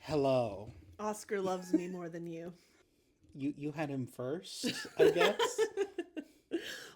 Hello. Oscar loves me more than you. You had him first, I guess.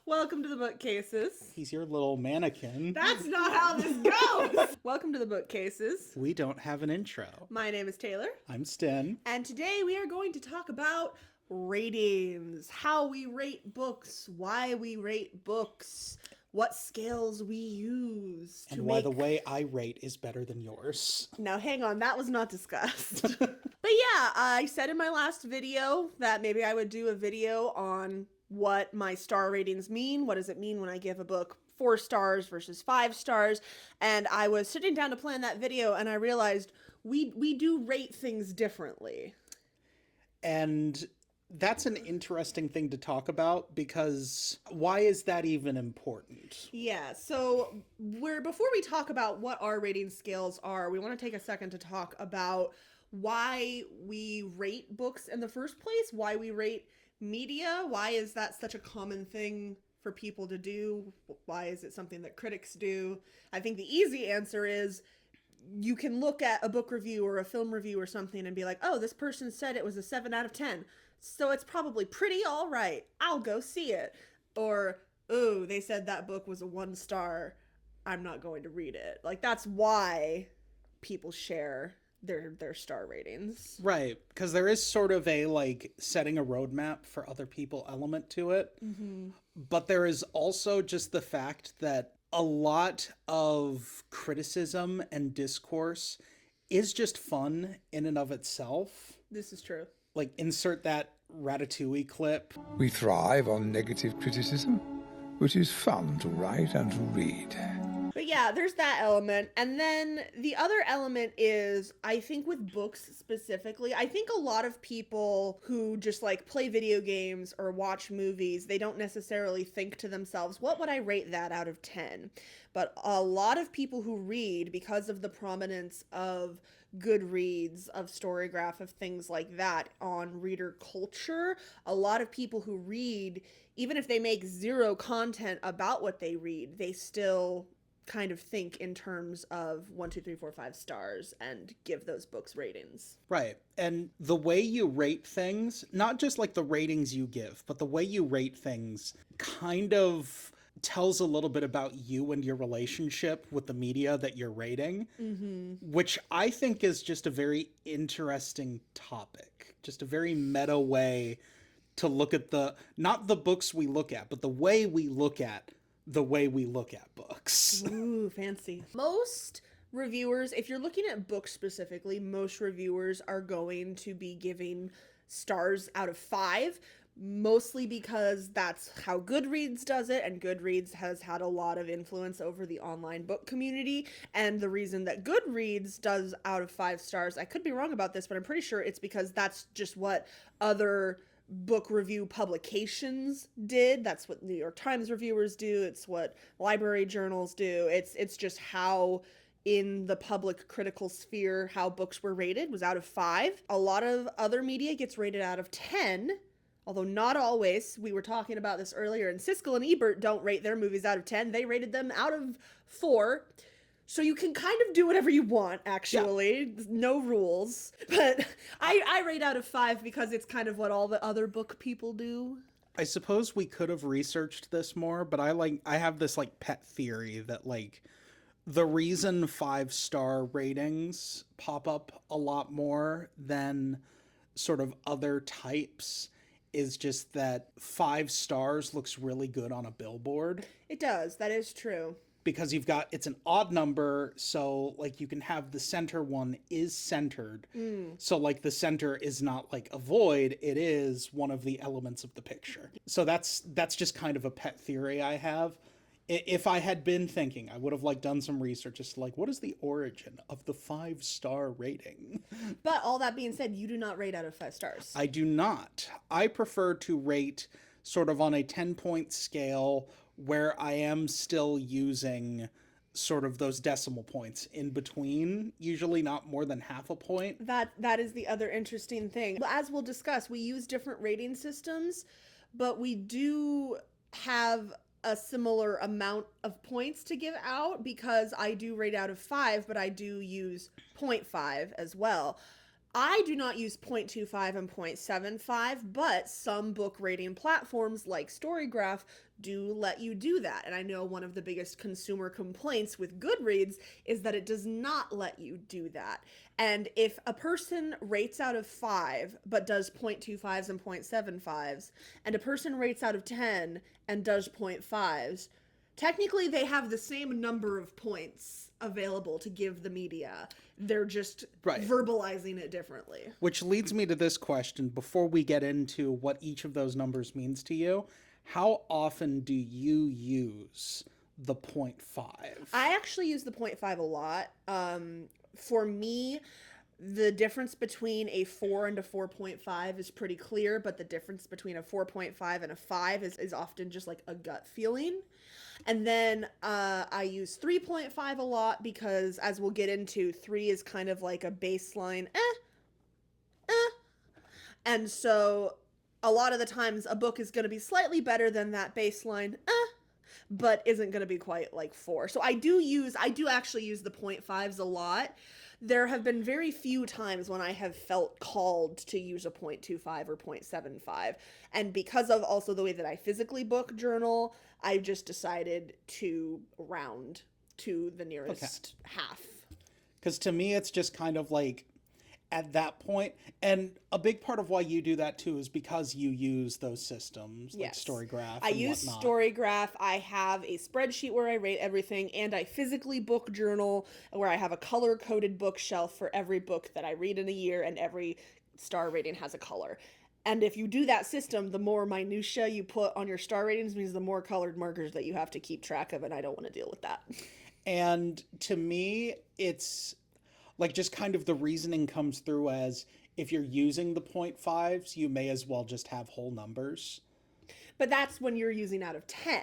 Welcome to the bookcases. He's your little mannequin. That's not how this goes. Welcome to the bookcases. We don't have an intro. My name is Taylor, I'm Sten. and today we are going to talk about ratings, how we rate books, why we rate books, what scales we use to And why make... the way I rate is better than yours. Now, hang on, that was not discussed. But yeah, I said in my last video that maybe I would do a video on what my star ratings mean. What does it mean when I give a book 4 stars versus 5 stars? And I was sitting down to plan that video and I realized we do rate things differently. And that's an interesting thing to talk about because why is that even important? Yeah, so before we talk about what our rating scales are, we want to take a second to talk about why we rate books in the first place, why we rate media, why is that such a common thing for people to do, why is it something that critics do. I think the easy answer is you can look at a book review or a film review or something and be like, oh, this person said it was a 7 out of 10, so it's probably pretty all right, I'll go see it. Or, oh, they said that book was a 1 star, I'm not going to read it. Like, that's why people share their star ratings. Right, because there is sort of a like setting a roadmap for other people element to it. But there is also just the fact that a lot of criticism and discourse is just fun in and of itself. This is true. Like, insert that Ratatouille clip. We thrive on negative criticism, which is fun to write and to read. But yeah, there's that element. And then the other element is, I think with books specifically, I think a lot of people who just like play video games or watch movies, they don't necessarily think to themselves, what would I rate that out of 10? But a lot of people who read, because of the prominence of Goodreads, of Storygraph, of things like that on reader culture, a lot of people who read, even if they make zero content about what they read, they still kind of think in terms of 1, 2, 3, 4, 5 stars and give those books ratings. Right. And the way you rate things, not just like the ratings you give, but the way you rate things kind of tells a little bit about you and your relationship with the media that you're rating, which I think is just a very interesting topic, just a very meta way to look at not the books we look at, but the way we look at the way we look at books. Ooh, fancy. Most reviewers, if you're looking at books specifically, most reviewers are going to be giving stars out of 5, mostly because that's how Goodreads does it, and Goodreads has had a lot of influence over the online book community. And the reason that Goodreads does out of 5 stars, I could be wrong about this, but I'm pretty sure it's because that's just what other book review publications did. That's what New York Times reviewers do. It's what library journals do. It's just how in the public critical sphere how books were rated was out of 5. A lot of other media gets rated out of 10, although not always. We were talking about this earlier, and Siskel and Ebert don't rate their movies out of 10. They rated them out of 4. So you can kind of do whatever you want, actually. Yeah. No rules. But I rate out of 5 because it's kind of what all the other book people do. I suppose we could have researched this more, but I have this like pet theory that like the reason 5-star ratings pop up a lot more than sort of other types is just that 5 stars looks really good on a billboard. It does. That is true. Because it's an odd number, so like you can have the center one is centered. So like the center is not like a void, it is one of the elements of the picture. So that's just kind of a pet theory I have. If I had been thinking, I would have like done some research as to like what is the origin of the 5-star rating. But all that being said, you do not rate out of 5 stars. I do not. I prefer to rate sort of on a 10-point scale where I am still using sort of those decimal points in between, usually not more than half a point. That is the other interesting thing. As we'll discuss, we use different rating systems, but we do have a similar amount of points to give out because I do rate out of 5, but I do use 0.5 as well. I do not use 0.25 and 0.75, but some book rating platforms like Storygraph do let you do that. And I know one of the biggest consumer complaints with Goodreads is that it does not let you do that. And if a person rates out of 5 but does 0.25s and 0.75s, and a person rates out of 10 and does 0.5s, technically they have the same number of points available to give the media. They're just Right. verbalizing it differently. Which leads me to this question before we get into what each of those numbers means to you. How often do you use the 0.5? I actually use the 0.5 a lot. For me, the difference between a 4 and a 4.5 is pretty clear, but the difference between a 4.5 and a 5 is often just like a gut feeling. And then I use 3.5 a lot because, as we'll get into, 3 is kind of like a baseline, And so a lot of the times a book is going to be slightly better than that baseline, but isn't going to be quite like 4. So I do actually use the 0.5s a lot. There have been very few times when I have felt called to use a 0.25 or 0.75. And because of also the way that I physically book journal, I just decided to round to the nearest half. Because to me, it's just kind of like at that point, and a big part of why you do that too is because you use those systems like Yes. Storygraph. I and use whatnot. Storygraph. I have a spreadsheet where I rate everything, and I physically book journal where I have a color-coded bookshelf for every book that I read in a year, and every star rating has a color. And if you do that system, the more minutia you put on your star ratings means the more colored markers that you have to keep track of, and I don't want to deal with that. And to me, it's like just kind of the reasoning comes through as if you're using the 0.5s, you may as well just have whole numbers. But that's when you're using out of 10.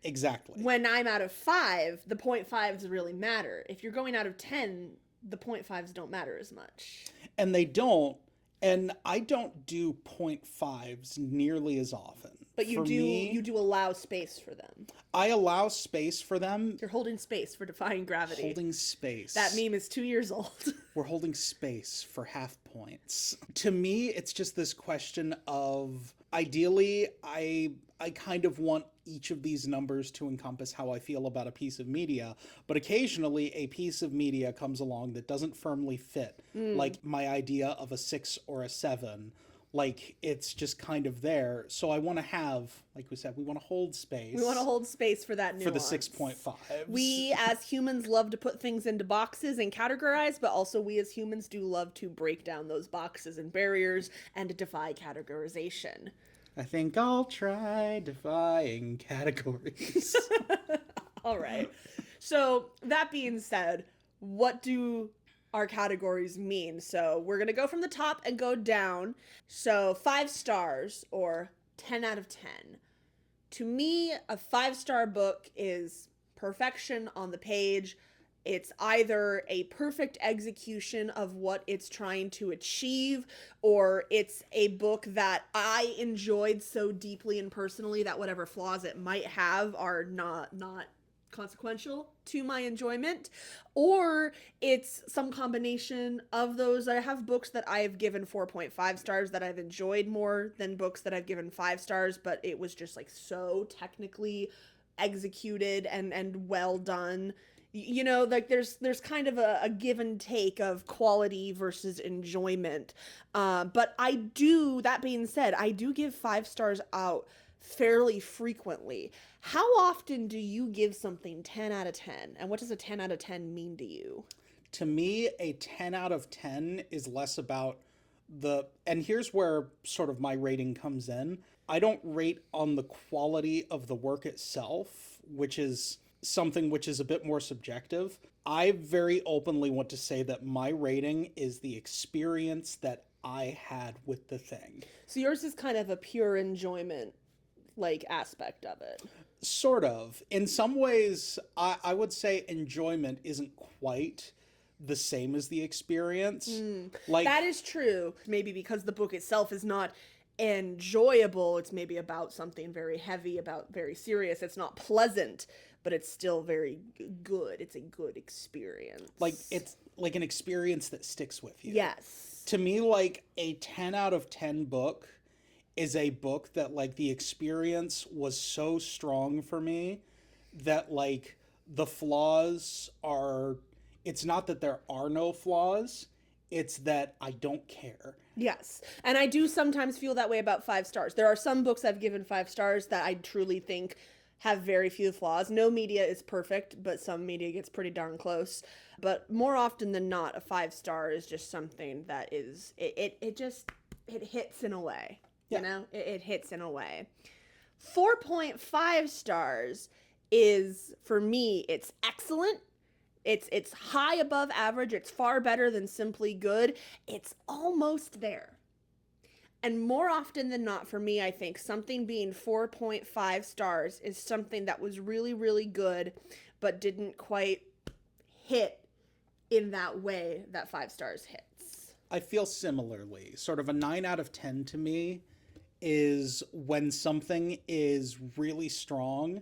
Exactly. When I'm out of 5, the 0.5s really matter. If you're going out of 10, the 0.5s don't matter as much. And they don't. And I don't do 0.5s nearly as often. But you For do me, you do allow space for them. I allow space for them. You're holding space for defying gravity. Holding space. That meme is 2 years old. We're holding space for half points. To me, it's just this question of ideally, I kind of want each of these numbers to encompass how I feel about a piece of media, but occasionally a piece of media comes along that doesn't firmly fit, like my idea of a 6 or a 7. Like, it's just kind of there. So I want to have, like we said, we want to hold space. We want to hold space for that nuance. for the 6.5. We as humans love to put things into boxes and categorize, but also we as humans do love to break down those boxes and barriers and to defy categorization. I think I'll try defying categories. All right. So that being said, what do our categories mean? So we're going to go from the top and go down. So 5 stars or 10 out of 10. To me, a 5-star book is perfection on the page. It's either a perfect execution of what it's trying to achieve, or it's a book that I enjoyed so deeply and personally that whatever flaws it might have are not consequential to my enjoyment, or it's some combination of those. I have books that I've given 4.5 stars that I've enjoyed more than books that I've given 5 stars, but it was just like so technically executed and well done. You know, like there's kind of a give and take of quality versus enjoyment. But that being said, I do give 5 stars out fairly frequently. How often do you give something 10 out of 10? And what does a 10 out of 10 mean to you? To me, a 10 out of 10 is less about and here's where sort of my rating comes in. I don't rate on the quality of the work itself, which is something which is a bit more subjective. I very openly want to say that my rating is the experience that I had with the thing. So yours is kind of a pure enjoyment like aspect of it. Sort of. In some ways, I would say enjoyment isn't quite the same as the experience. Like That is true. Maybe because the book itself is not enjoyable. It's maybe about something very heavy, about very serious. It's not pleasant, but it's still very good. It's a good experience. like it's like an experience that sticks with you. Yes. To me, like a 10 out of 10 book is a book that like the experience was so strong for me that like the flaws are, it's not that there are no flaws, it's that I don't care. Yes. And I do sometimes feel that way about 5 stars. There are some books I've given 5 stars that I truly think have very few flaws. No media is perfect, but some media gets pretty darn close. But more often than not, a 5 star is just something that is, it just, it hits in a way. Yeah. You know, it hits in a way. 4.5 stars is, for me, it's excellent. It's high above average. It's far better than simply good. It's almost there. And more often than not, for me, I think something being 4.5 stars is something that was really, really good, but didn't quite hit in that way that 5 stars hits. I feel similarly. Sort of a 9 out of 10 to me is when something is really strong,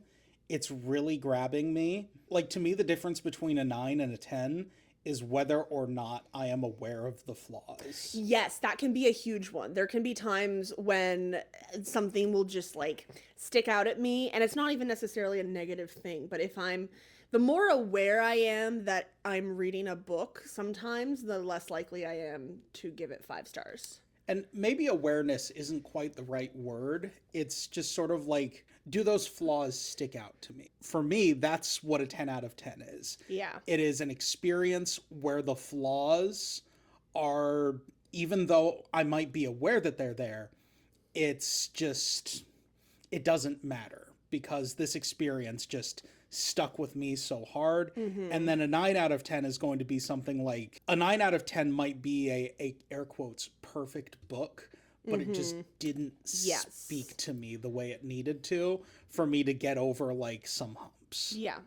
it's really grabbing me. Like, to me, the difference between a 9 and a 10 is whether or not I am aware of the flaws. Yes, that can be a huge one. There can be times when something will just like stick out at me, and it's not even necessarily a negative thing, but if the more aware I am that I'm reading a book sometimes, the less likely I am to give it 5 stars. And maybe awareness isn't quite the right word. It's just sort of like, do those flaws stick out to me? For me, that's what a 10 out of 10 is. Yeah. It is an experience where the flaws are, even though I might be aware that they're there, it's just, it doesn't matter because this experience just stuck with me so hard. And then a 9 out of 10 is going to be something like, a 9 out of 10 might be a air quotes perfect book, but it just didn't speak to me the way it needed to for me to get over like some humps. Yeah.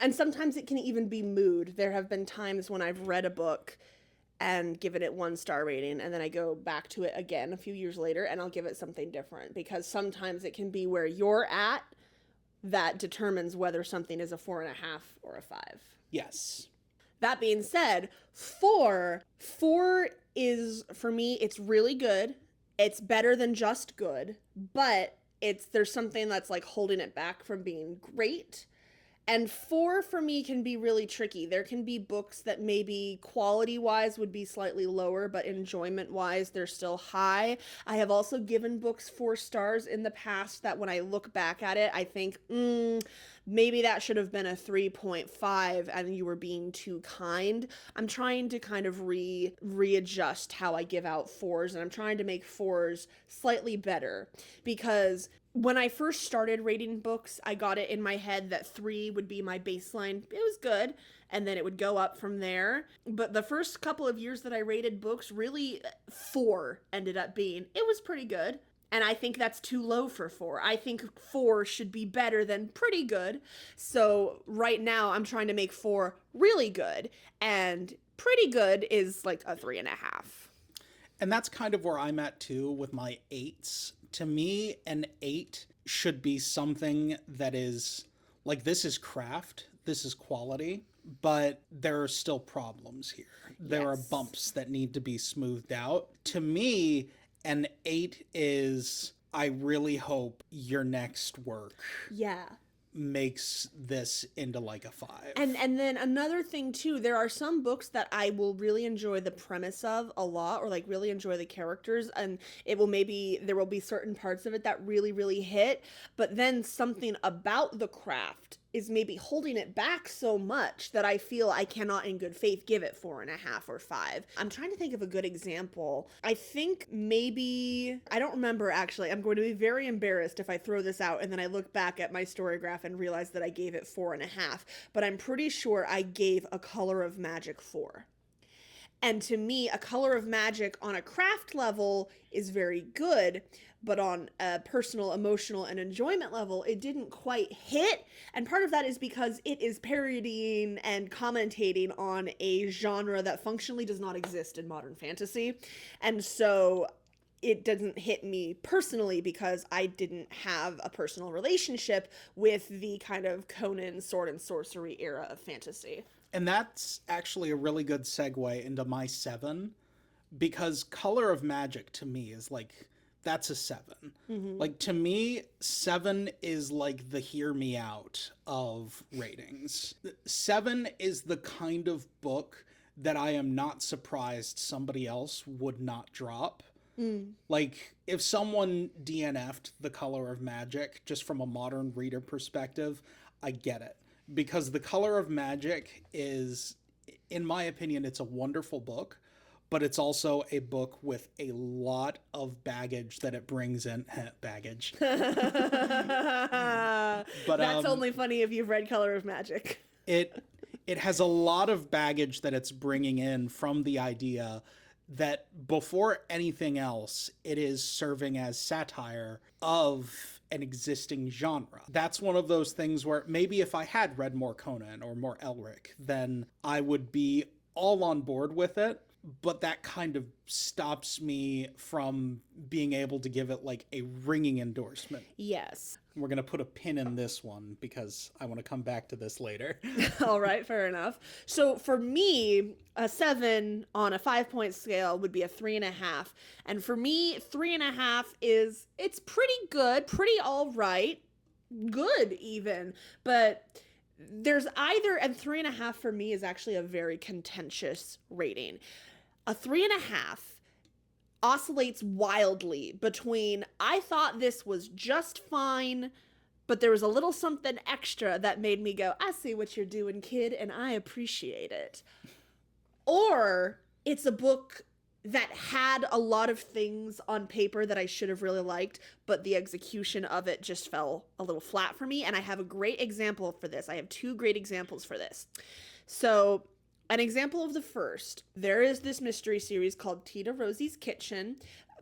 And sometimes it can even be mood. There have been times when I've read a book and given it 1 star rating, and then I go back to it again a few years later and I'll give it something different, because sometimes it can be where you're at that determines whether something is a 4.5 or a 5. Yes. That being said, 4 is, for me, it's really good. It's better than just good, but there's something that's like holding it back from being great. And 4 for me can be really tricky. There can be books that maybe quality-wise would be slightly lower, but enjoyment-wise they're still high. I have also given books 4 stars in the past that when I look back at it, I think, maybe that should have been a 3.5 and you were being too kind. I'm trying to kind of readjust how I give out 4s, and I'm trying to make 4s slightly better, because when I first started rating books, I got it in my head that 3 would be my baseline. It was good, and then it would go up from there. But the first couple of years that I rated books, really 4 ended up being, it was pretty good. And I think that's too low for 4. I think 4 should be better than pretty good. So right now I'm trying to make 4 really good, and pretty good is like a 3.5. And that's kind of where I'm at too with my 8s. To me, an 8 should be something that is like, this is craft, this is quality, but there are still problems here. There are bumps that need to be smoothed out. To me, an 8 is, I really hope your next work makes this into like a 5. And then another thing too, there are some books that I will really enjoy the premise of a lot, or like really enjoy the characters, and there will be certain parts of it that really, really hit, but then something about the craft is maybe holding it back so much that I feel I cannot in good faith give it 4.5 or 5. I'm trying to think of a good example. I think maybe, I don't remember actually. I'm going to be very embarrassed if I throw this out and then I look back at my Storygraph and realize that I gave it 4.5, but I'm pretty sure I gave A Color of Magic 4. And to me, A Color of Magic on a craft level is very good, but on a personal, emotional, and enjoyment level, it didn't quite hit. And part of that is because it is parodying and commentating on a genre that functionally does not exist in modern fantasy. And so it doesn't hit me personally because I didn't have a personal relationship with the kind of Conan sword and sorcery era of fantasy. And that's actually a really good segue into my 7, because Color of Magic to me is like, that's a 7. Like, to me, 7 is like the hear me out of ratings. 7 is the kind of book that I am not surprised somebody else would not drop. Like, if someone DNF'd The Color of Magic just from a modern reader perspective, I get it. Because The Color of Magic is, in my opinion, it's a wonderful book, but it's also a book with a lot of baggage that it brings in. Baggage. But That's only funny if you've read Color of Magic. It has a lot of baggage that it's bringing in from the idea that before anything else, it is serving as satire of an existing genre. That's one of those things where maybe if I had read more Conan or more Elric, then I would be all on board with it. But that kind of stops me from being able to give it like a ringing endorsement. Yes. We're going to put a pin in this one because I want to come back to this later. All right, fair enough. So for me, a 7 on a 5-point scale would be a 3.5. And for me, 3.5 is, it's pretty good, pretty all right, good even. But there's either, and 3.5 for me is actually a very contentious rating. A 3.5 oscillates wildly between, I thought this was just fine, but there was a little something extra that made me go, I see what you're doing, kid, and I appreciate it. Or it's a book that had a lot of things on paper that I should have really liked, but the execution of it just fell a little flat for me. And I have a great example for this. I have 2 great examples for this. So an example of the first, there is this mystery series called Tita Rosie's Kitchen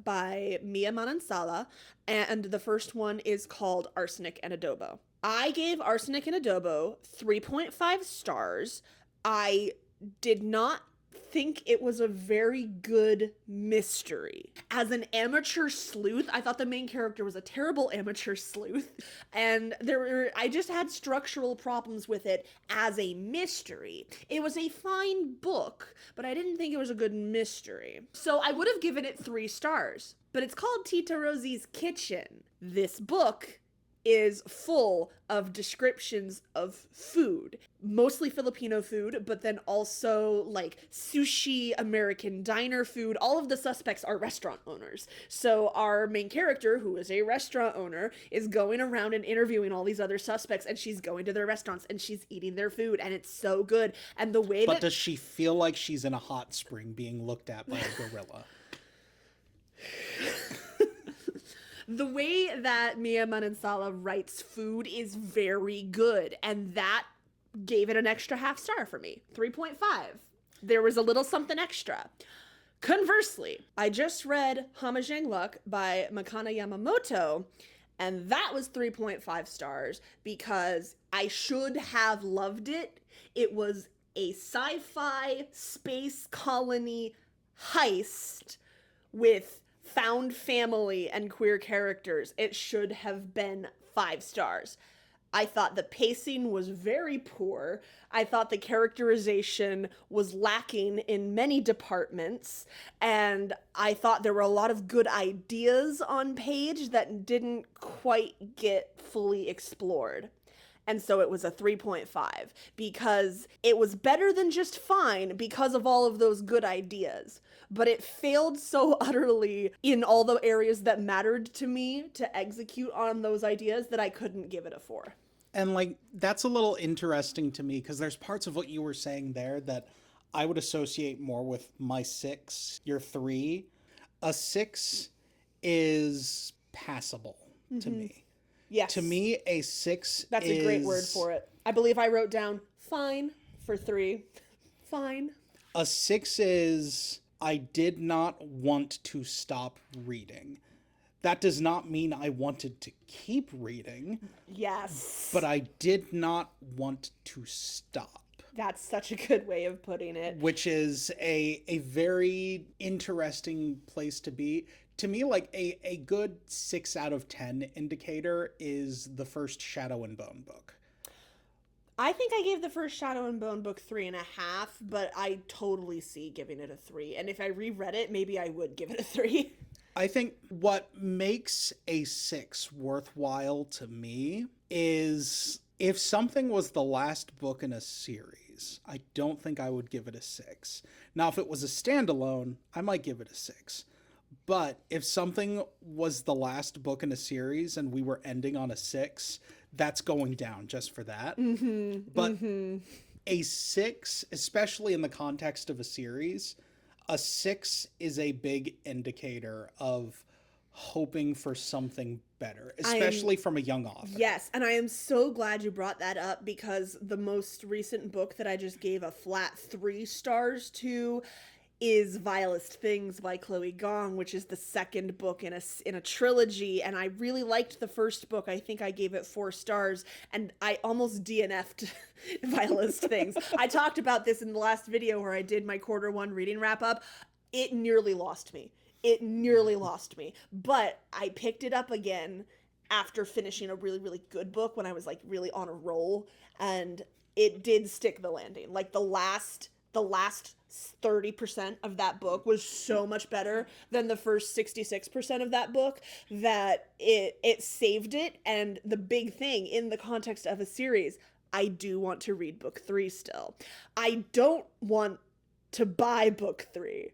by Mia Manansala, and the first one is called Arsenic and Adobo. I gave Arsenic and Adobo 3.5 stars. I did not think it was a very good mystery. As an amateur sleuth, I thought the main character was a terrible amateur sleuth, and I just had structural problems with it as a mystery. It was a fine book, but I didn't think it was a good mystery. So I would have given it 3 stars, but it's called Tita Rosie's Kitchen. This book is full of descriptions of food, mostly Filipino food, but then also like sushi, American diner food. All of the suspects are restaurant owners. So our main character, who is a restaurant owner, is going around and interviewing all these other suspects, and she's going to their restaurants and she's eating their food, and it's so good. And the way But does she feel like she's in a hot spring being looked at by a gorilla? The way that Mia Manansala writes food is very good, and that gave it an extra half star for me. 3.5. There was a little something extra. Conversely, I just read Hamajang Luck by Makana Yamamoto, and that was 3.5 stars because I should have loved it. It was a sci-fi space colony heist with found family and queer characters. It should have been 5 stars. I thought the pacing was very poor. I thought the characterization was lacking in many departments. And I thought there were a lot of good ideas on page that didn't quite get fully explored. And so it was a 3.5 because it was better than just fine because of all of those good ideas. But it failed so utterly in all the areas that mattered to me to execute on those ideas that I couldn't give it a 4. And like, that's a little interesting to me because there's parts of what you were saying there that I would associate more with my 6, your 3. A 6 is passable to me. Yes. To me, a 6 That's a great word for it. I believe I wrote down fine for 3. Fine. A 6 is, I did not want to stop reading. That does not mean I wanted to keep reading. Yes. But I did not want to stop. That's such a good way of putting it. Which is a very interesting place to be. To me, like a good 6 out of 10 indicator is the first Shadow and Bone book. I think I gave the first Shadow and Bone book 3.5, but I totally see giving it a 3. And if I reread it, maybe I would give it a 3. I think what makes a 6 worthwhile to me is if something was the last book in a series, I don't think I would give it a 6. Now, if it was a standalone, I might give it a 6. But if something was the last book in a series and we were ending on a 6, that's going down just for that. But a 6, especially in the context of a series, a 6 is a big indicator of hoping for something better, especially from a young author. Yes, and I am so glad you brought that up, because the most recent book that I just gave a flat 3 stars to is Vilest Things by Chloe Gong, which is the second book in a trilogy, and I really liked the first book. I think I gave it 4 stars, and I almost DNF'd Vilest Things. I talked about this in the last video where I did my quarter 1 reading wrap up. It nearly lost me. But I picked it up again after finishing a really, really good book when I was like really on a roll, and it did stick the landing. Like the last 30% of that book was so much better than the first 66% of that book that it saved it. And the big thing in the context of a series, I do want to read book 3 still. I don't want to buy book 3.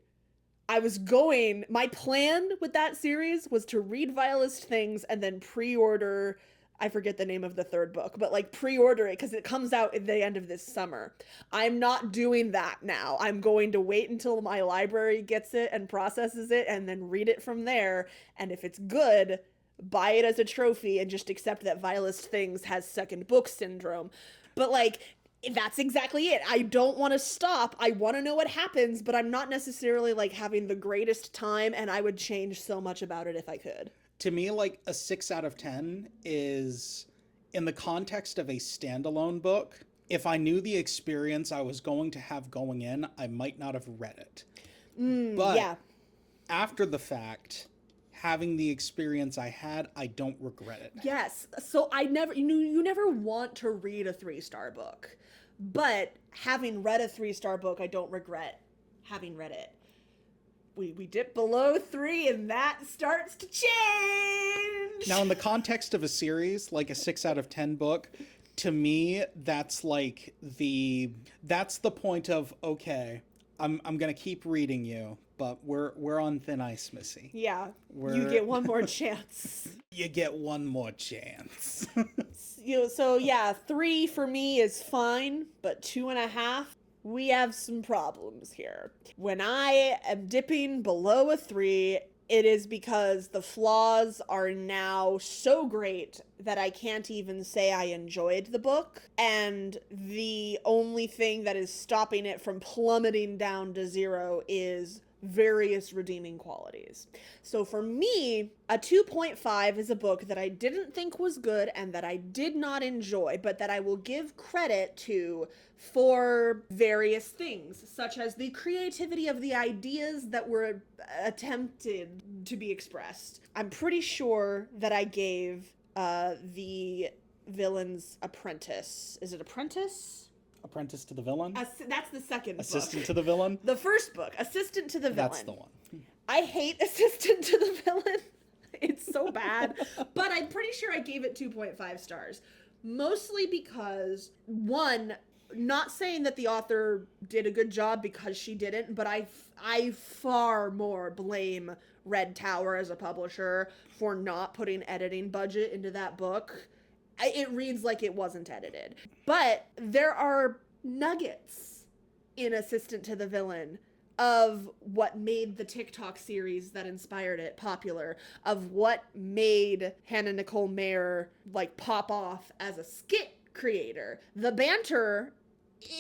My plan with that series was to read Vilest Things and then pre-order, I forget the name of the third book, but like pre-order it because it comes out at the end of this summer. I'm not doing that now. I'm going to wait until my library gets it and processes it and then read it from there. And if it's good, buy it as a trophy and just accept that Vilest Things has second book syndrome. But like, that's exactly it. I don't want to stop. I want to know what happens, but I'm not necessarily like having the greatest time, and I would change so much about it if I could. To me, like a 6 out of 10 is in the context of a standalone book. If I knew the experience I was going to have going in, I might not have read it. But Yeah. after the fact, having the experience I had, I don't regret it. Yes. So you never want to read a 3-star book, but having read a 3-star book, I don't regret having read it. We dip below 3 and that starts to change. Now, in the context of a series, like a 6 out of 10 book, to me, that's like that's the point of, okay, I'm gonna keep reading you, but we're on thin ice, Missy. Yeah. You get one more chance. You get one more chance. So yeah, 3 for me is fine, but 2.5, we have some problems here. When I am dipping below a 3, it is because the flaws are now so great that I can't even say I enjoyed the book. And the only thing that is stopping it from plummeting down to 0 is various redeeming qualities. So for me, a 2.5 is a book that I didn't think was good and that I did not enjoy, but that I will give credit to for various things, such as the creativity of the ideas that were attempted to be expressed. I'm pretty sure that I gave The Villain's Apprentice. Is it Apprentice? Apprentice to the Villain? That's the second Assistant book. to the Villain? The first book, Assistant to the Villain. That's the one. I hate Assistant to the Villain. It's so bad. But I'm pretty sure I gave it 2.5 stars. Mostly because, one, not saying that the author did a good job because she didn't, but I far more blame Red Tower as a publisher for not putting editing budget into that book. It reads like it wasn't edited. But there are nuggets in Assistant to the Villain of what made the TikTok series that inspired it popular, of what made Hannah Nicole Mayer like pop off as a skit creator. The banter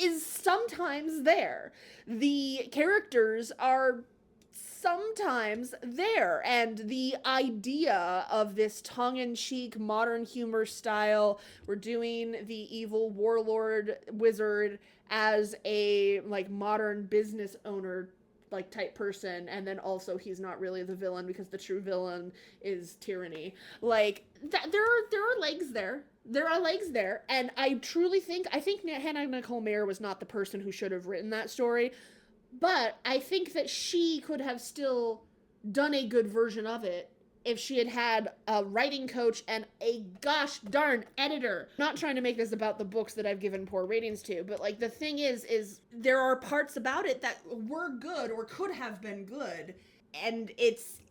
is sometimes there. The characters are sometimes there, and the idea of this tongue-in-cheek modern humor style, we're doing the evil warlord wizard as a like modern business owner like type person, and then also he's not really the villain because the true villain is tyranny. Like there are legs there. There are legs there, and I think Hannah Nicole Mayer was not the person who should have written that story, but I think that she could have still done a good version of it if she had had a writing coach and a gosh darn editor. Not trying to make this about the books that I've given poor ratings to, but like the thing is there are parts about it that were good or could have been good, and it's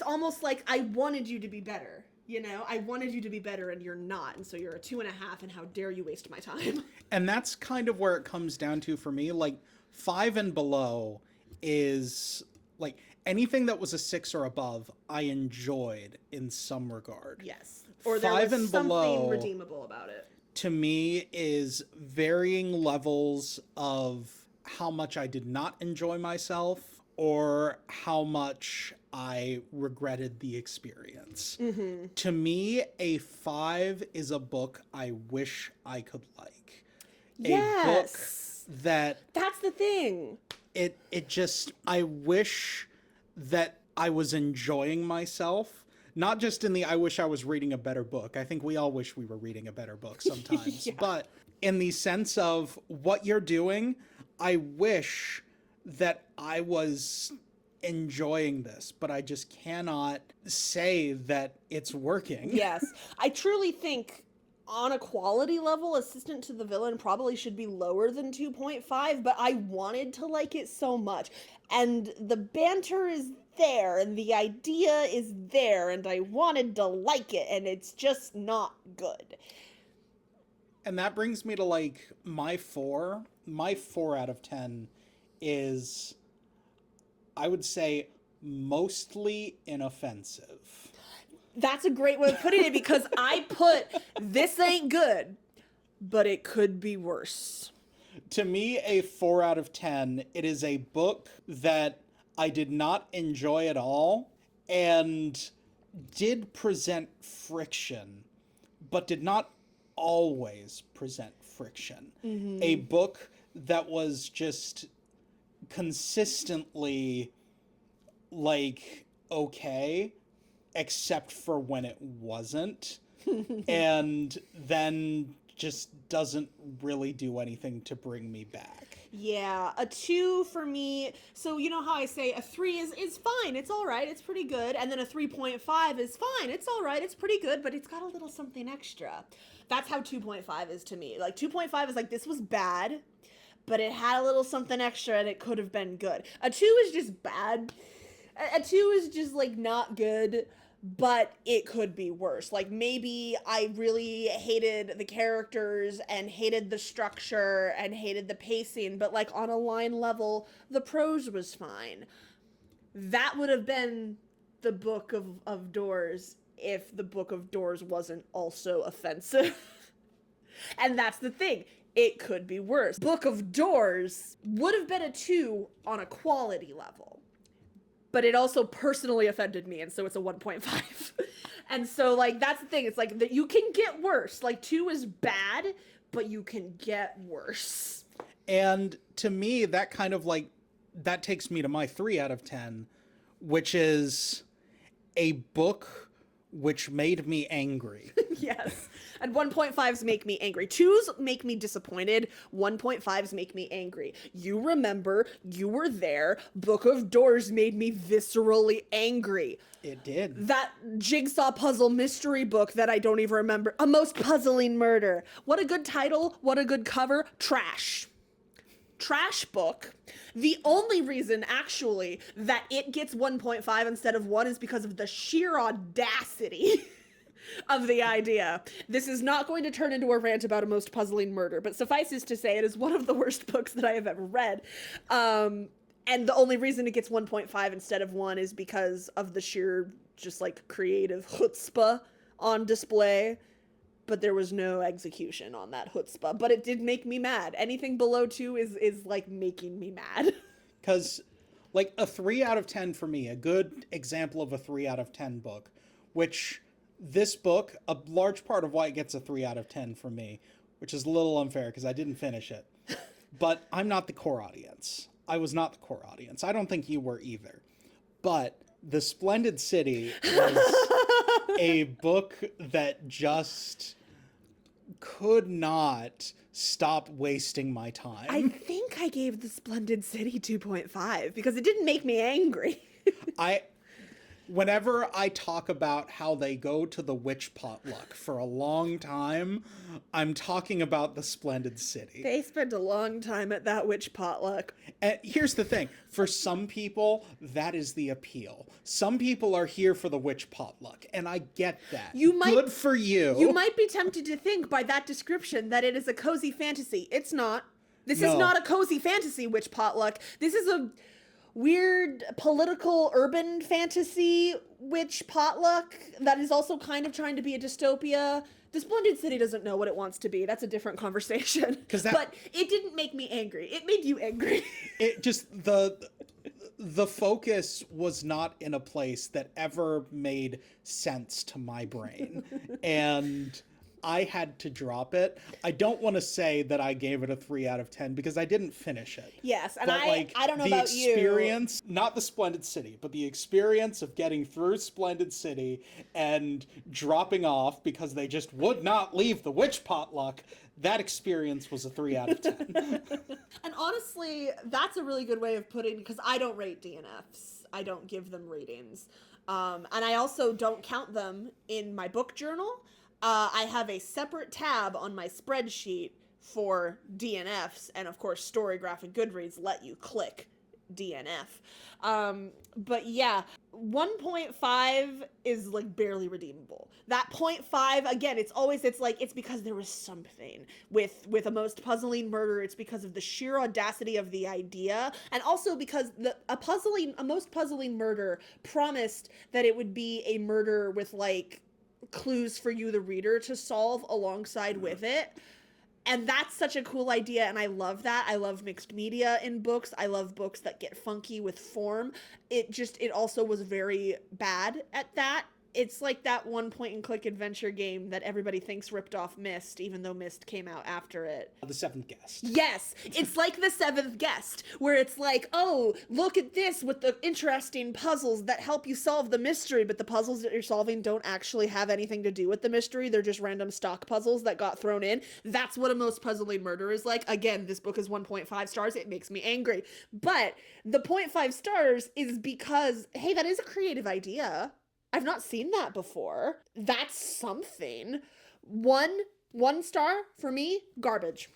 almost like I wanted you to be better. You know, I wanted you to be better and you're not, and so you're a 2.5, and how dare you waste my time. And that's kind of where it comes down to for me. Like 5 and below is like anything that was a 6 or above, I enjoyed in some regard. Yes. Or there 5 was and something below, redeemable about it. to me, is varying levels of how much I did not enjoy myself or how much I regretted the experience. Mm-hmm. To me, a 5 is a book I wish I could like. Yes. A book that That's the thing. it just, I wish that I was enjoying myself. Not just in the I wish I was reading a better book. I think we all wish we were reading a better book sometimes. Yeah. But in the sense of what you're doing, I wish that I was enjoying this, but I just cannot say that it's working. Yes. I truly think on a quality level, Assistant to the Villain probably should be lower than 2.5, but I wanted to like it so much. And the banter is there, and the idea is there, and I wanted to like it, and it's just not good. And that brings me to like my 4. My 4 out of 10 is, I would say, mostly inoffensive. That's a great way of putting it, because I put, this ain't good, but it could be worse. To me, a 4 out of 10, it is a book that I did not enjoy at all and did present friction, but did not always present friction. Mm-hmm. A book that was just consistently like okay, except for when it wasn't, and then just doesn't really do anything to bring me back. Yeah, a 2 for me. So you know how I say a 3 is fine, it's all right, it's pretty good, and then a 3.5 is fine, it's all right, it's pretty good, but it's got a little something extra. That's how 2.5 is to me. Like 2.5 is like, this was bad, but it had a little something extra and it could have been good. A 2 is just bad. A 2 is just like not good, but it could be worse. Like maybe I really hated the characters and hated the structure and hated the pacing, but like on a line level, the prose was fine. That would have been the Book of Doors if the Book of Doors wasn't also offensive. And that's the thing. It could be worse. Book of Doors would have been a 2 on a quality level, but it also personally offended me, and so it's a 1.5. And so, like, that's the thing. It's like that you can get worse. Like, 2 is bad, but you can get worse. And to me, that kind of like, that takes me to my 3 out of 10, which is a book which made me angry. Yes. And 1.5s make me angry. 2s make me disappointed. 1.5s make me angry. You remember, you were there. Book of Doors made me viscerally angry. It did. That jigsaw puzzle mystery book that I don't even remember. A Most Puzzling Murder. What a good title. What a good cover. Trash. Trash book. The only reason, actually, that it gets 1.5 instead of 1 is because of the sheer audacity of the idea. This is not going to turn into a rant about A Most Puzzling Murder, but suffices to say it is one of the worst books that I have ever read. And the only reason it gets 1.5 instead of 1 is because of the sheer, just like, creative chutzpah on display. But there was no execution on that chutzpah. But it did make me mad. Anything below 2 is like making me mad. Because like a 3 out of 10 for me, a good example of a 3 out of 10 book, which this book, a large part of why it gets a 3 out of 10 for me, which is a little unfair because I didn't finish it, but I'm not the core audience. I was not the core audience. I don't think you were either. But The Splendid City was a book that just could not stop wasting my time. I think I gave The Splendid City 2.5 because it didn't make me angry. Whenever I talk about how they go to the witch potluck for a long time, I'm talking about The Splendid City. They spent a long time at that witch potluck. And here's the thing. For some people, that is the appeal. Some people are here for the witch potluck, and I get that. Good for you. You might be tempted to think by that description that it is a cozy fantasy. It's not. This is not a cozy fantasy witch potluck. This is a weird political urban fantasy witch potluck that is also kind of trying to be a dystopia. The Splendid City doesn't know what it wants to be. That's a different conversation. But it didn't make me angry. It made you angry. It just, the focus was not in a place that ever made sense to my brain. And I had to drop it. I don't want to say that I gave it a 3 out of 10 because I didn't finish it. Yes, and but I don't know about you. The experience, not the Splendid City, but the experience of getting through Splendid City and dropping off because they just would not leave the witch potluck, that experience was a 3 out of 10. And honestly, that's a really good way of putting, because I don't rate DNFs. I don't give them ratings. And I also don't count them in my book journal. I have a separate tab on my spreadsheet for DNFs, and of course Storygraph and Goodreads let you click DNF. But yeah, 1.5 is like barely redeemable. That 0.5, again, it's because there was something with a most puzzling murder. It's because of the sheer audacity of the idea, and also because a most puzzling murder promised that it would be a murder with like clues for you, the reader, to solve alongside with it. And that's such a cool idea, and I love that. I love mixed media in books. I love books that get funky with form. It also was very bad at that. It's like that one point and click adventure game that everybody thinks ripped off Myst, even though Myst came out after it. The Seventh Guest. Yes, it's like The Seventh Guest, where it's like, oh, look at this with the interesting puzzles that help you solve the mystery, but the puzzles that you're solving don't actually have anything to do with the mystery. They're just random stock puzzles that got thrown in. That's what a most puzzling murder is like. Again, this book is 1.5 stars. It makes me angry. But the 0.5 stars is because, hey, that is a creative idea. I've not seen that before. That's something. One star for me, garbage.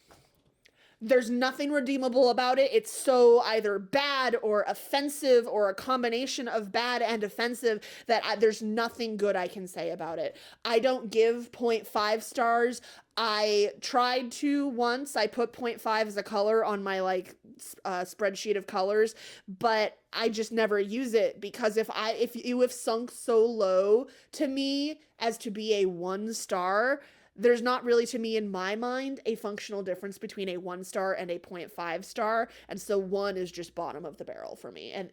There's nothing redeemable about it. It's so either bad or offensive or a combination of bad and offensive that there's nothing good I can say about it. I don't give 0.5 stars. I tried to once. I put 0.5 as a color on my spreadsheet of colors, but I just never use it because if you have sunk so low to me as to be a 1 star, there's not really, to me, in my mind, a functional difference between a 1 star and a 0.5 star. And so 1 is just bottom of the barrel for me. And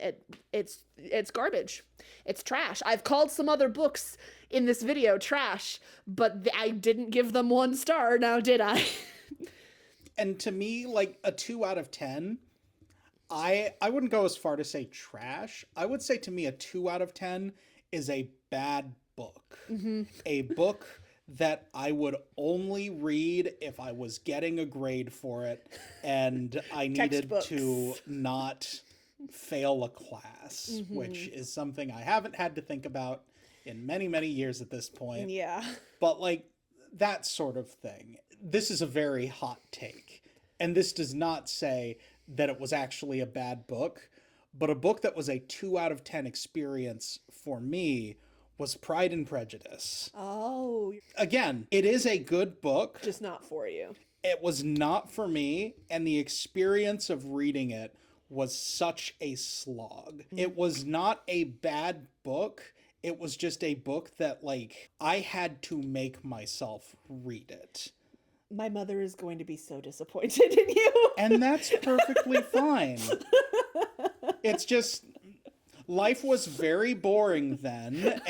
it's garbage. It's trash. I've called some other books in this video trash, but I didn't give them 1 star, now did I? And to me, like a 2 out of 10, I wouldn't go as far to say trash. I would say to me a 2 out of 10 is a bad book. Mm-hmm. A book that I would only read if I was getting a grade for it and I needed to not fail a class, mm-hmm. which is something I haven't had to think about in many, many years at this point. Yeah. But like that sort of thing. This is a very hot take. And this does not say that it was actually a bad book, but a book that was a 2 out of 10 experience for me was Pride and Prejudice. Oh. Again, it is a good book. Just not for you. It was not for me, and the experience of reading it was such a slog. Mm. It was not a bad book. It was just a book that, like, I had to make myself read it. My mother is going to be so disappointed in you. And that's perfectly fine. It's just, life was very boring then.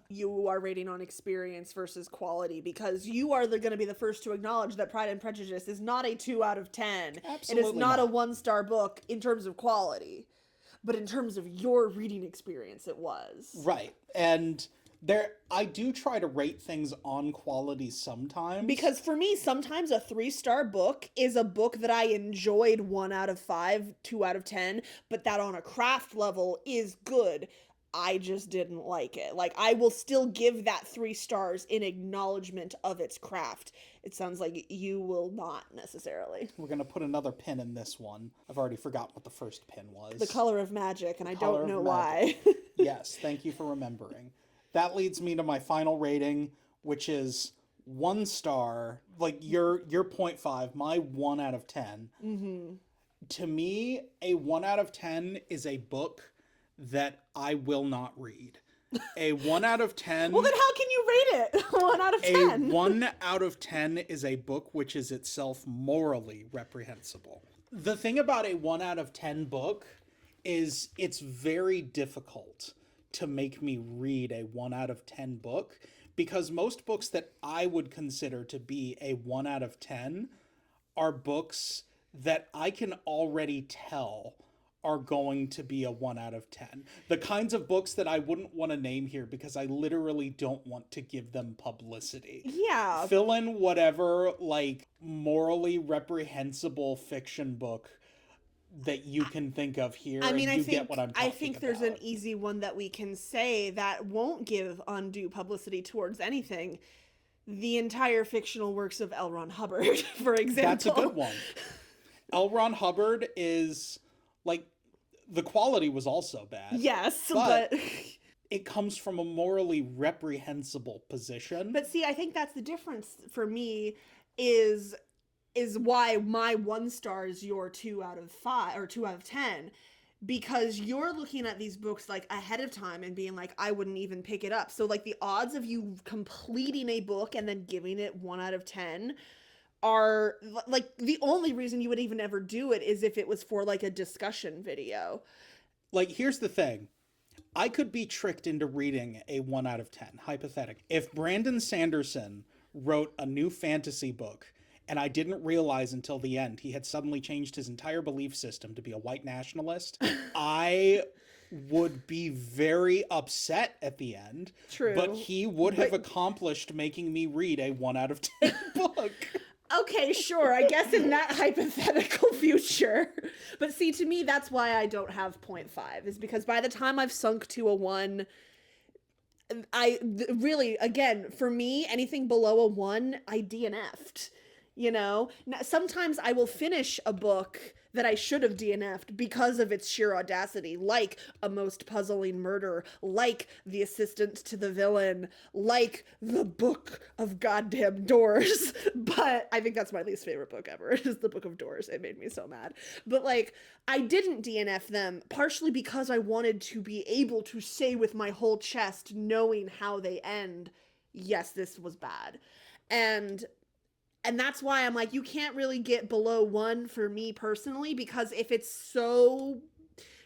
you are rating on experience versus quality, because you are going to be the first to acknowledge that Pride and Prejudice is not a 2 out of 10. It is Absolutely not a not. 1-star book in terms of quality, but in terms of your reading experience, it was. Right. And I do try to rate things on quality sometimes. Because for me, sometimes a 3-star book is a book that I enjoyed 1 out of 5, 2 out of 10, but that on a craft level is good. I just didn't like it. Like, I will still give that 3 stars in acknowledgement of its craft. It sounds like you will not necessarily. We're going to put another pin in this one. I've already forgotten what the first pin was. The Color of Magic, and I Color don't of know Magic. why. Yes, thank you for remembering. That leads me to my final rating, which is 1 star, like your 0.5, my 1 out of 10. Mm-hmm. To me, a 1 out of 10 is a book that I will not read. A 1 out of 10... Well, then how can you rate it? 1 out of 10. A 1 out of 10 is a book which is itself morally reprehensible. The thing about a 1 out of 10 book is it's very difficult to make me read a 1 out of 10 book, because most books that I would consider to be a 1 out of 10 are books that I can already tell are going to be a 1 out of 10. The kinds of books that I wouldn't want to name here because I literally don't want to give them publicity. Yeah. Fill in whatever, like, morally reprehensible fiction book that you can think of here. I mean, and you get what I'm talking I think there's an about. easy one that we can say that won't give undue publicity towards anything. The entire fictional works of L. Ron Hubbard, for example. That's a good one. L. Ron Hubbard is, like, the quality was also bad. Yes, but but it comes from a morally reprehensible position. But see, I think that's the difference for me is why my 1 star is your 2 out of 5 or 2 out of 10, because you're looking at these books like ahead of time and being like, I wouldn't even pick it up. So like the odds of you completing a book and then giving it 1 out of 10 are like, the only reason you would even ever do it is if it was for like a discussion video. Like, here's the thing. I could be tricked into reading a 1 out of 10, hypothetically. If Brandon Sanderson wrote a new fantasy book and I didn't realize until the end he had suddenly changed his entire belief system to be a white nationalist, I would be very upset at the end. True. But he would have accomplished making me read a 1 out of 10 book. Okay, sure. I guess in that hypothetical future. But see, to me, that's why I don't have 0.5, is because by the time I've sunk to a 1, really, again, for me, anything below a 1, I DNF'd. You know? Now, sometimes I will finish a book that I should have DNF'd because of its sheer audacity, like A Most Puzzling Murder, like The Assistant to the Villain, like The Book of Goddamn Doors. But I think that's my least favorite book ever, is The Book of Doors. It made me so mad. But like, I didn't DNF them, partially because I wanted to be able to say with my whole chest, knowing how they end, yes, this was bad. And that's why I'm like, you can't really get below 1 for me personally, because if it's so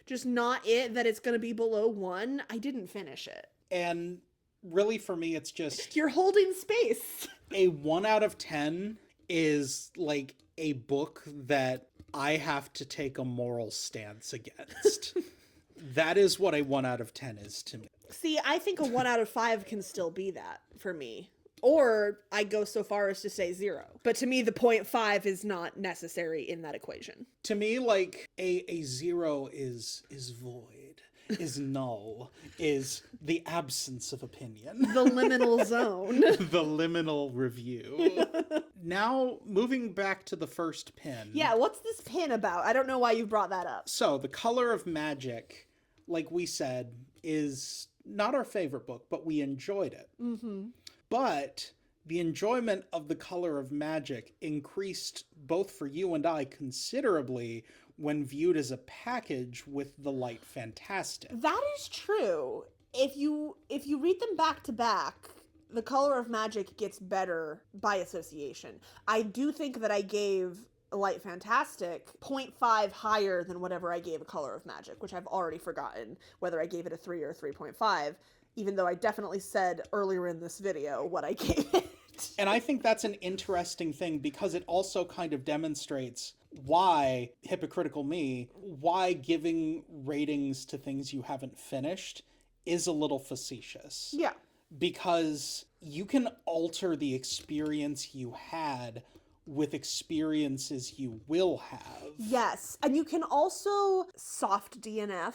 just not it that it's going to be below 1, I didn't finish it. And really, for me, it's just... You're holding space. A 1 out of 10 is like a book that I have to take a moral stance against. That is what a 1 out of 10 is to me. See, I think a 1 out of 5 can still be that for me. Or I go so far as to say 0. But to me, the 0.5 is not necessary in that equation. To me, like, a 0 is void, is null, is the absence of opinion. The liminal zone. The liminal review. Now, moving back to the first pin. Yeah, what's this pin about? I don't know why you brought that up. So, The Color of Magic, like we said, is not our favorite book, but we enjoyed it. Mm-hmm. But the enjoyment of The Color of Magic increased both for you and I considerably when viewed as a package with The Light Fantastic. That is true. If you read them back to back, The Color of Magic gets better by association. I do think that I gave Light Fantastic, 0.5 higher than whatever I gave A Color of Magic, which I've already forgotten whether I gave it a 3 or a 3.5, even though I definitely said earlier in this video what I gave it. And I think that's an interesting thing because it also kind of demonstrates why, hypocritical me, why giving ratings to things you haven't finished is a little facetious. Yeah. Because you can alter the experience you had with experiences you will have. Yes. And you can also soft DNF.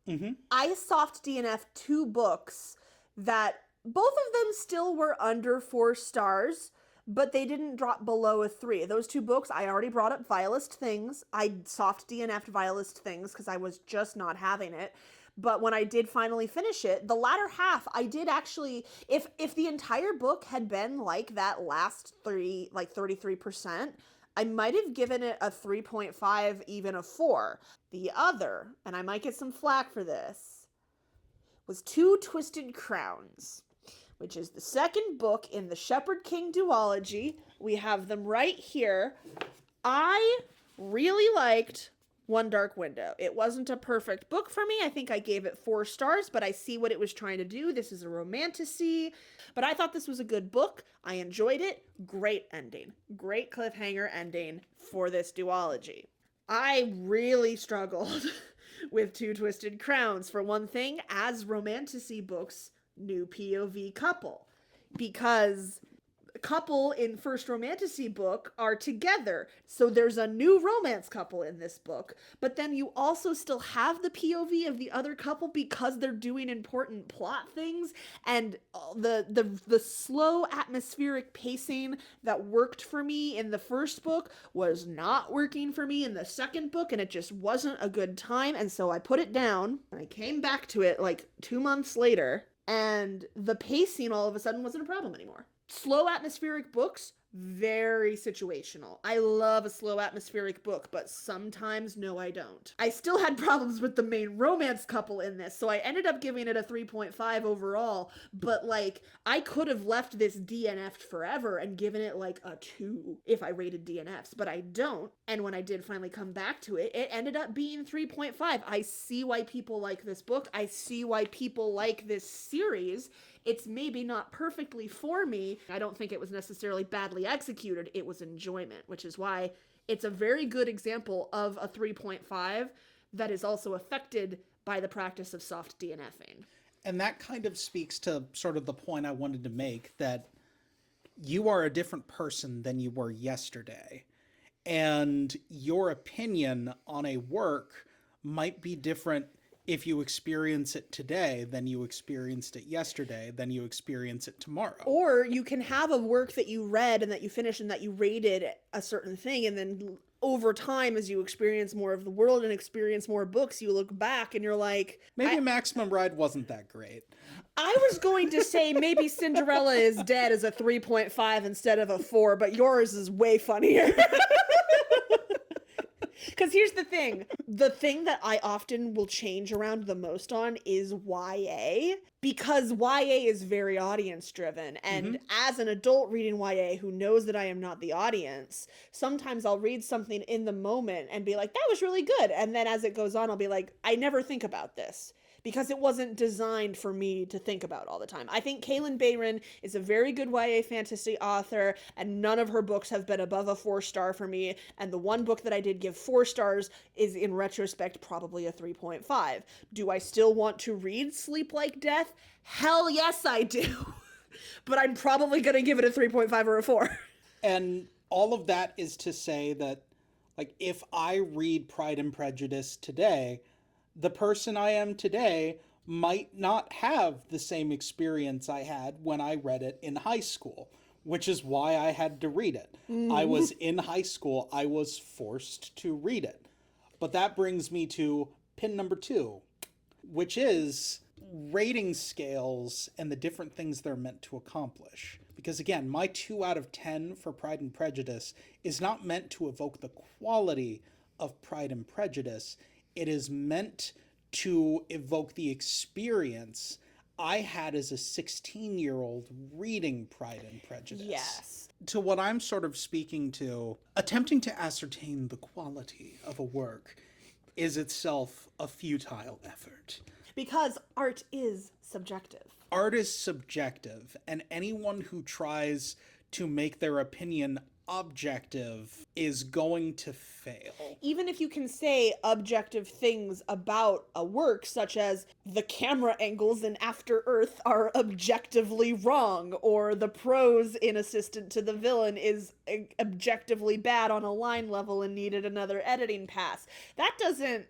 Mm-hmm. I soft DNF 2 books that both of them still were under 4 stars, but they didn't drop below a 3. Those 2 books, I already brought up Vilest Things. I soft DNF'd Vilest Things because I was just not having it. But when I did finally finish it, the latter half, I did actually, if the entire book had been like that last 3, like 33%, I might have given it a 3.5, even a 4. The other, and I might get some flack for this, was Two Twisted Crowns, which is the second book in the Shepherd King duology. We have them right here. I really liked One Dark Window. It wasn't a perfect book for me. I think I gave it 4 stars, but I see what it was trying to do. This is a romantasy, but I thought this was a good book. I enjoyed it. Great ending. Great cliffhanger ending for this duology. I really struggled with Two Twisted Crowns. For one thing, as romantasy books, new POV couple, because couple in first romantasy book are together, so there's a new romance couple in this book, but then you also still have the POV of the other couple because they're doing important plot things, and the slow atmospheric pacing that worked for me in the first book was not working for me in the second book, and it just wasn't a good time, and so I put it down, and I came back to it like 2 months later, and the pacing all of a sudden wasn't a problem anymore. Slow atmospheric books, very situational. I love a slow atmospheric book, but sometimes no, I don't. I still had problems with the main romance couple in this, so I ended up giving it a 3.5 overall, but like, I could have left this DNF'd forever and given it like a 2 if I rated DNFs, but I don't, and when I did finally come back to it, it ended up being 3.5. I see why people like this book. I see why people like this series. It's maybe not perfectly for me. I don't think it was necessarily badly executed. It was enjoyment, which is why it's a very good example of a 3.5 that is also affected by the practice of soft DNFing. And that kind of speaks to sort of the point I wanted to make, that you are a different person than you were yesterday. And your opinion on a work might be different if you experience it today than you experienced it yesterday, than you experience it tomorrow. Or you can have a work that you read and that you finished and that you rated a certain thing, and then over time, as you experience more of the world and experience more books, you look back and you're like, maybe Maximum Ride wasn't that great. I was going to say maybe Cinderella is Dead is a 3.5 instead of a 4, but yours is way funnier. Because here's the thing that I often will change around the most on is YA, because YA is very audience driven. And as an adult reading YA who knows that I am not the audience, sometimes I'll read something in the moment and be like, that was really good. And then as it goes on, I'll be like, I never think about this, because it wasn't designed for me to think about all the time. I think Kaylin Bayron is a very good YA fantasy author, and none of her books have been above a 4-star for me, and the one book that I did give 4 stars is, in retrospect, probably a 3.5. Do I still want to read Sleep Like Death? Hell yes, I do. But I'm probably going to give it a 3.5 or a 4. And all of that is to say that, like, if I read Pride and Prejudice today, the person I am today might not have the same experience I had when I read it in high school, which is why I had to read it. I was in high school. I was forced to read it. But that brings me to pin number 2, which is rating scales and the different things they're meant to accomplish. Because again, my 2 out of 10 for Pride and Prejudice is not meant to evoke the quality of Pride and Prejudice. It is meant to evoke the experience I had as a 16-year-old reading Pride and Prejudice. Yes. to what I'm sort of speaking to, attempting to ascertain the quality of a work is itself a futile effort. Because art is subjective. Art is subjective, and anyone who tries to make their opinion objective is going to fail. Even if you can say objective things about a work, such as the camera angles in After Earth are objectively wrong, or the prose in Assistant to the Villain is objectively bad on a line level and needed another editing pass, that doesn't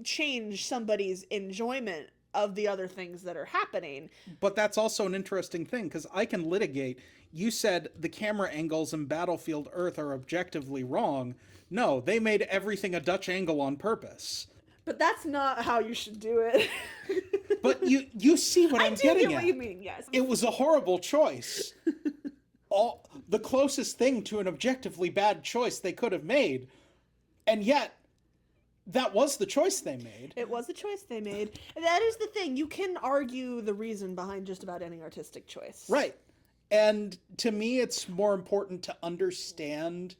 change somebody's enjoyment of the other things that are happening. But that's also an interesting thing, because I can litigate. You said the camera angles in Battlefield Earth are objectively wrong. No, they made everything a Dutch angle on purpose. But that's not how you should do it. But you see what I'm getting get at. what you mean, yes. It was a horrible choice. The closest thing to an objectively bad choice they could have made. And yet, that was the choice they made. It was the choice they made. That is the thing. You can argue the reason behind just about any artistic choice. Right. And to me, it's more important to understand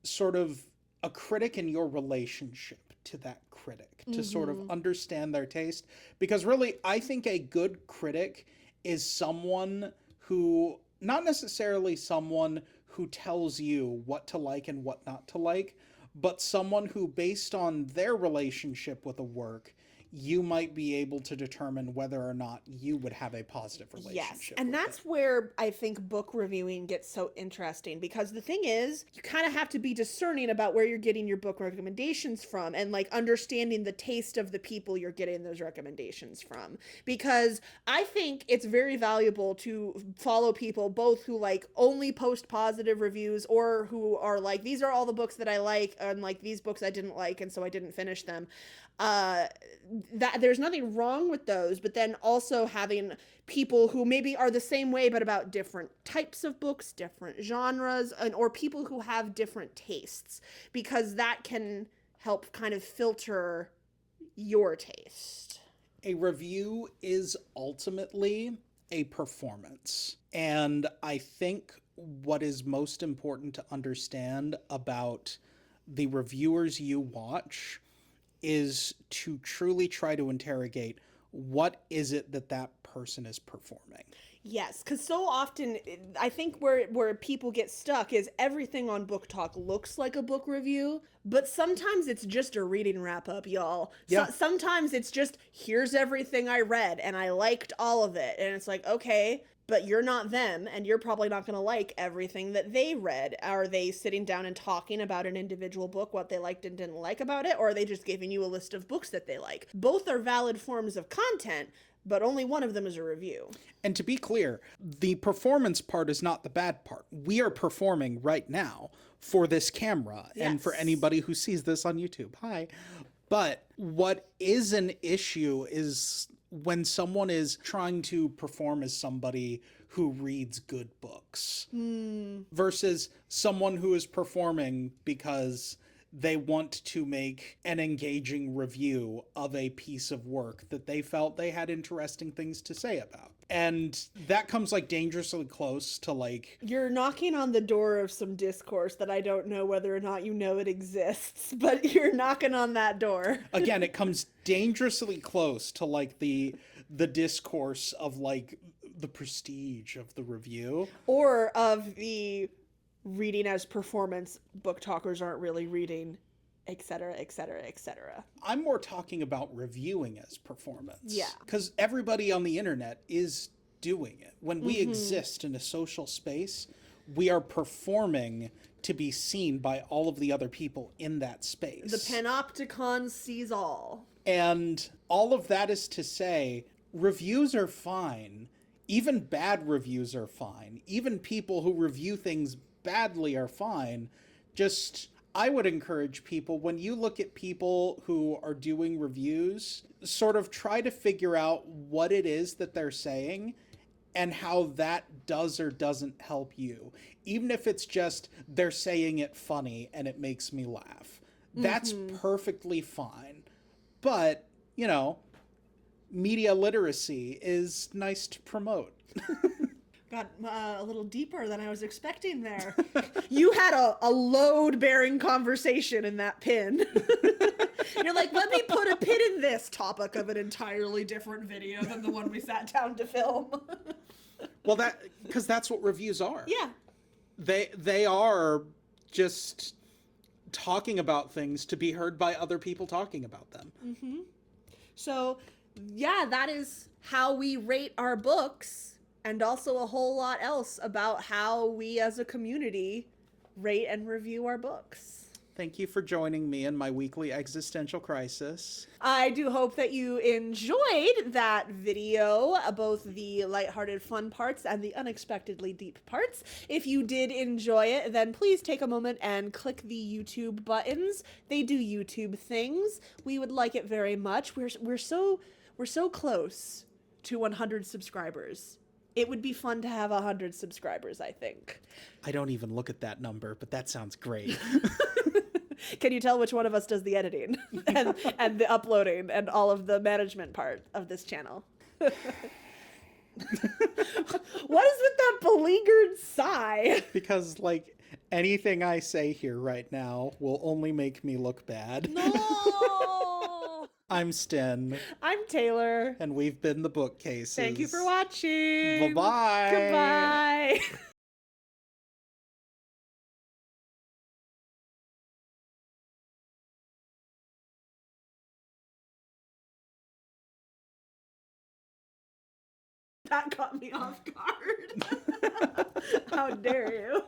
sort of a critic and your relationship to that critic, to sort of understand their taste. Because really, I think a good critic is someone who, not necessarily someone who tells you what to like and what not to like, but someone who, based on their relationship with a work, you might be able to determine whether or not you would have a positive relationship. Yes, and that's where I think book reviewing gets so interesting, because the thing is, you kind of have to be discerning about where you're getting your book recommendations from, and like understanding the taste of the people you're getting those recommendations from. Because I think it's very valuable to follow people both who like only post positive reviews, or who are like, these are all the books that I like, and like these books I didn't like and so I didn't finish them. That there's nothing wrong with those, but then also having people who maybe are the same way but about different types of books, different genres, or people who have different tastes, because that can help kind of filter your taste. A review is ultimately a performance. And I think what is most important to understand about the reviewers you watch is to truly try to interrogate what is it that that person is performing. Yes, because so often I think where people get stuck is everything on Book Talk looks like a book review, but sometimes it's just a reading wrap up, y'all. Yeah. Sometimes it's just, here's everything I read and I liked all of it, and it's like, okay, but you're not them, and you're probably not going to like everything that they read. Are they sitting down and talking about an individual book, what they liked and didn't like about it, or are they just giving you a list of books that they like? Both are valid forms of content, but only one of them is a review. And to be clear, the performance part is not the bad part. We are performing right now for this camera and for Yes. anybody who sees this on YouTube. Hi. But what is an issue is when someone is trying to perform as somebody who reads good books versus someone who is performing because they want to make an engaging review of a piece of work that they felt they had interesting things to say about. And that comes like dangerously close to like, You're knocking on the door of some discourse that I don't know whether or not you know it exists, but you're knocking on that door. again, it comes dangerously close to like the discourse of like the prestige of the review. Or of the reading as performance, book talkers aren't really reading, etc., etc., etc. I'm more talking about reviewing as performance. Yeah. Because everybody on the internet is doing it. When we exist in a social space, we are performing to be seen by all of the other people in that space. The panopticon sees all. And all of that is to say, reviews are fine. Even bad reviews are fine. Even people who review things badly are fine. Just, I would encourage people, when you look at people who are doing reviews, sort of try to figure out what it is that they're saying and how that does or doesn't help you. Even if it's just they're saying it funny and it makes me laugh. That's perfectly fine. But, you know, media literacy is nice to promote. Got a little deeper than I was expecting there. You had a load-bearing conversation in that pin. You're like, let me put a pin in this topic of an entirely different video than the one we sat down to film. Well, because that's what reviews are. Yeah. They are just talking about things to be heard by other people talking about them. So, yeah, that is how we rate our books, and also a whole lot else about how we as a community rate and review our books. Thank you for joining me in my weekly existential crisis. I do hope that you enjoyed that video, both the lighthearted fun parts and the unexpectedly deep parts. If you did enjoy it, then please take a moment and click the YouTube buttons. They do YouTube things. We would like it very much. We're so close to 100 subscribers. It would be fun to have 100 subscribers, I think. I don't even look at that number, but that sounds great. Can you tell which one of us does the editing and the uploading and all of the management part of this channel? What is with that beleaguered sigh? Because, like, anything I say here right now will only make me look bad. No! I'm Sten, I'm Taylor. and we've been the Bookcases. Thank you for watching. Bye-bye. Goodbye. That caught me off guard. How dare you?